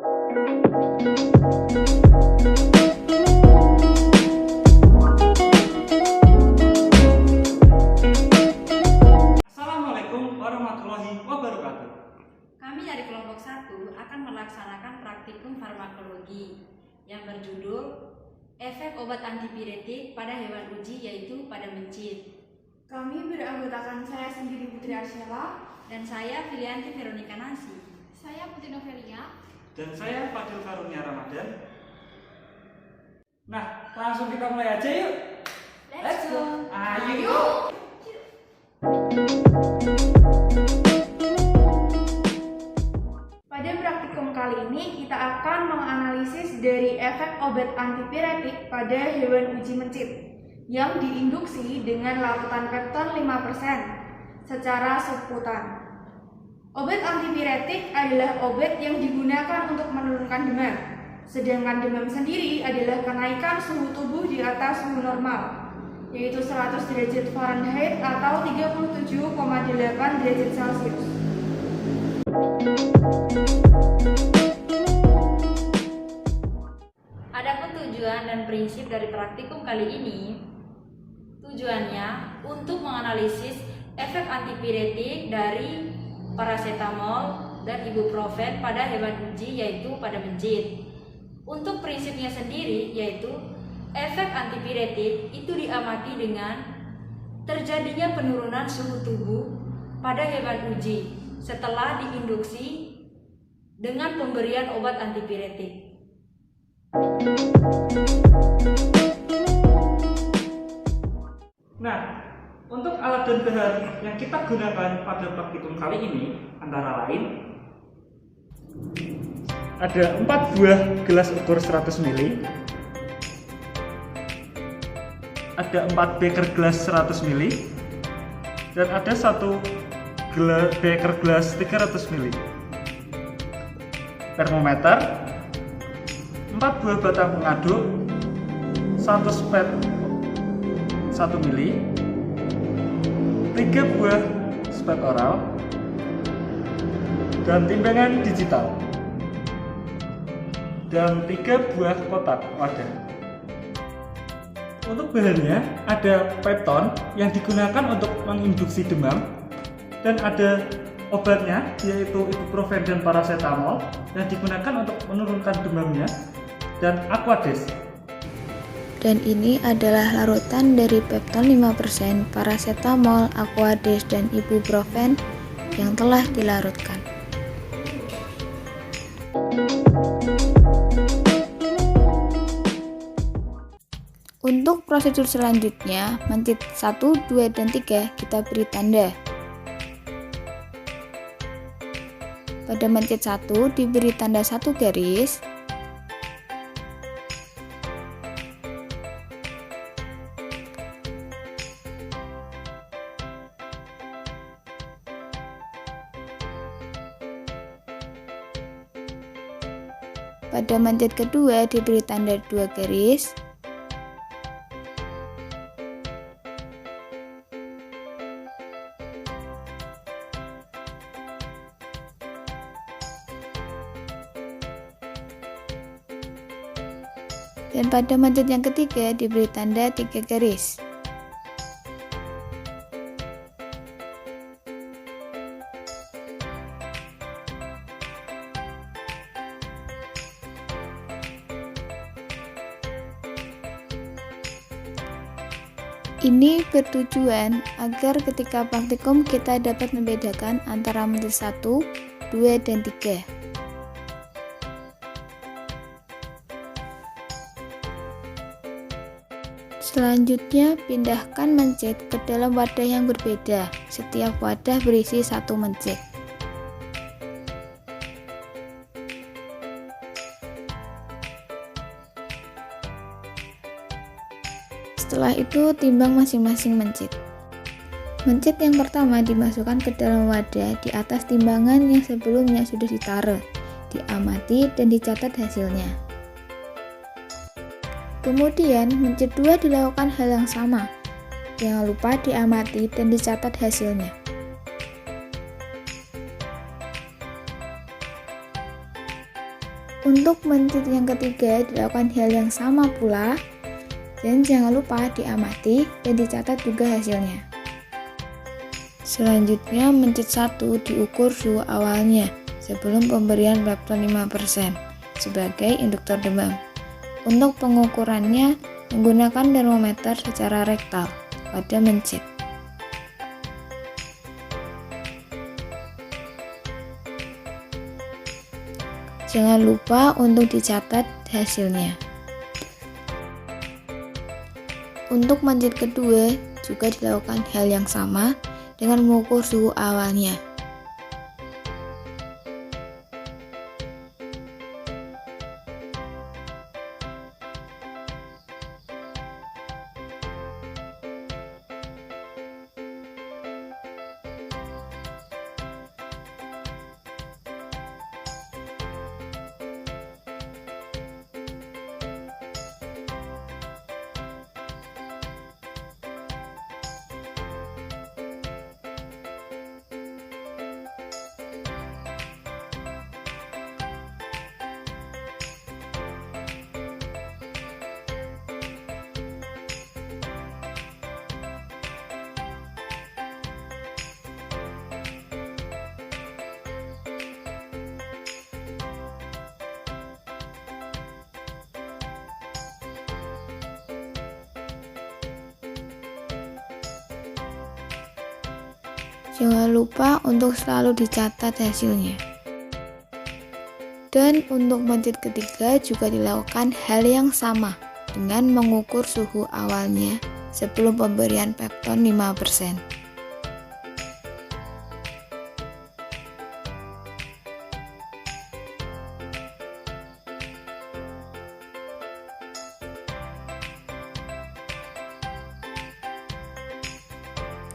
Assalamualaikum warahmatullahi wabarakatuh. Kami dari kelompok 1 akan melaksanakan praktikum farmakologi yang berjudul efek obat antipiretik pada hewan uji, yaitu pada mencit. Kami beranggotakan saya sendiri Putri Arsyela, Dan saya Filianti Veronica Nasi. saya Putri Novelia, Dan saya Fadil Karunia Ramadan. Nah, langsung kita mulai aja yuk. Let's go. Ayo. Pada praktikum kali ini kita akan menganalisis dari efek obat antipiretik pada hewan uji mencit yang diinduksi dengan larutan pepton 5% secara subkutan. Obat antipiretik adalah obat yang digunakan untuk menurunkan demam, sedangkan demam sendiri adalah kenaikan suhu tubuh di atas suhu normal, yaitu 100 derajat Fahrenheit atau 37,8 derajat Celcius. Adapun tujuan dan prinsip dari praktikum kali ini, tujuannya untuk menganalisis efek antipiretik dari paracetamol dan ibuprofen pada hewan uji, yaitu pada mencit. Untuk prinsipnya sendiri, yaitu efek antipiretik itu diamati dengan terjadinya penurunan suhu tubuh pada hewan uji setelah diinduksi dengan pemberian obat antipiretik. Nah, untuk alat dan bahan yang kita gunakan pada praktikum kali ini antara lain ada 4 buah gelas ukur 100 ml, ada 4 beker gelas 100 ml, dan ada 1 beker gelas 300 ml. Termometer, 4 buah batang pengaduk, 1 spet 1 ml, 3 buah spet oral, dan timbangan digital, dan 3 buah kotak wadah. Untuk bahannya ada pepton yang digunakan untuk menginduksi demam, dan ada obatnya yaitu ibuprofen dan paracetamol yang digunakan untuk menurunkan demamnya, dan Aquades. Dan ini adalah larutan dari pepton 5%, paracetamol, Aquades, dan ibuprofen yang telah dilarutkan. Untuk prosedur selanjutnya, mencit 1, 2, dan 3 kita beri tanda. Pada mencit 1 diberi tanda 1 garis. Pada mencit kedua diberi tanda 2 garis. Dan pada mencit yang ketiga diberi tanda 3 garis. Ini bertujuan agar ketika praktikum kita dapat membedakan antara mencit 1, 2, dan 3. Selanjutnya, pindahkan mencit ke dalam wadah yang berbeda. Setiap wadah berisi 1 mencit. Setelah itu, timbang masing-masing mencit. Mencit yang pertama dimasukkan ke dalam wadah di atas timbangan yang sebelumnya sudah ditaruh, diamati dan dicatat hasilnya. Kemudian, mencit 2 dilakukan hal yang sama. Jangan lupa diamati dan dicatat hasilnya. Untuk mencit yang ketiga dilakukan hal yang sama pula, dan jangan lupa diamati dan dicatat juga hasilnya. Selanjutnya mencit 1 diukur suhu awalnya sebelum pemberian pepton 5% sebagai induktor demam. Untuk pengukurannya menggunakan termometer secara rektal pada mencit. Jangan lupa untuk dicatat hasilnya. Untuk mencit kedua juga dilakukan hal yang sama dengan mengukur suhu awalnya. Jangan lupa untuk selalu dicatat hasilnya. Dan untuk mencit ketiga juga dilakukan hal yang sama dengan mengukur suhu awalnya sebelum pemberian pepton 5%.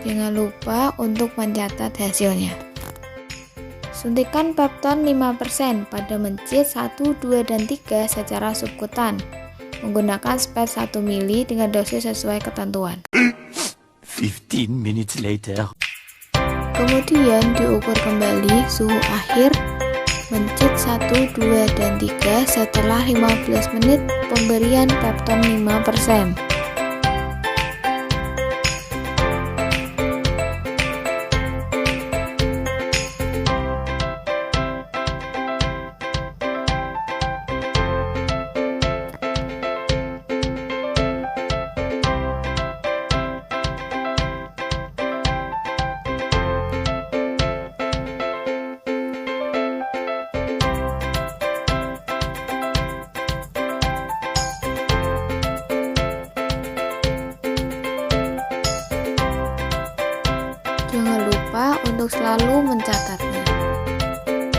Jangan lupa untuk mencatat hasilnya. Suntikan pepton 5% pada mencit 1, 2, dan 3 secara subkutan menggunakan spet 1 mili dengan dosis sesuai ketentuan. 15 minutes later. Kemudian diukur kembali suhu akhir mencit 1, 2, dan 3 setelah 15 menit pemberian pepton 5%. Jangan lupa untuk selalu mencatatnya.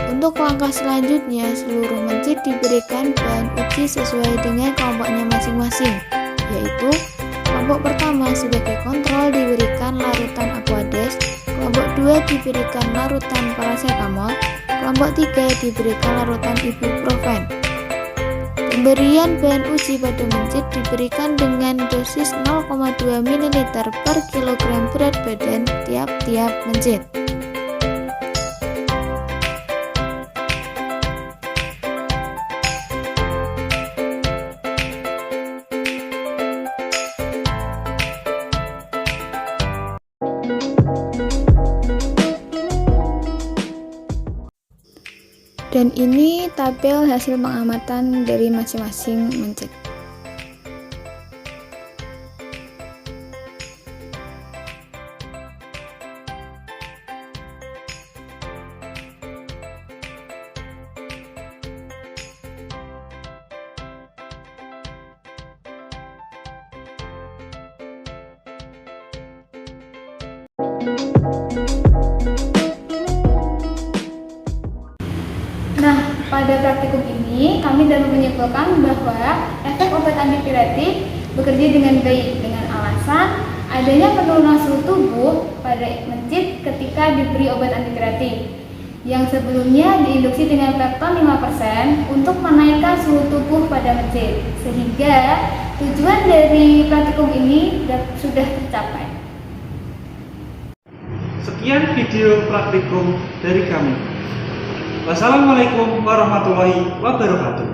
Untuk langkah selanjutnya, seluruh mencit diberikan bahan uji sesuai dengan kelompoknya masing-masing, yaitu kelompok pertama sebagai kontrol diberikan larutan Aquades, kelompok 2 diberikan larutan paracetamol, kelompok 3 diberikan larutan ibuprofen. Pemberian bahan uji pada mencit diberikan dengan dosis 0,2 ml per kilogram berat badan tiap-tiap mencit. Dan ini tabel hasil pengamatan dari masing-masing mencit. Nah, pada praktikum ini kami dapat menyimpulkan bahwa efek obat antipiretik bekerja dengan baik dengan alasan adanya penurunan suhu tubuh pada mencit ketika diberi obat antipiretik yang sebelumnya diinduksi dengan pepton 5% untuk menaikkan suhu tubuh pada mencit, sehingga tujuan dari praktikum ini sudah tercapai. Sekian video praktikum dari kami. Wassalamualaikum warahmatullahi wabarakatuh.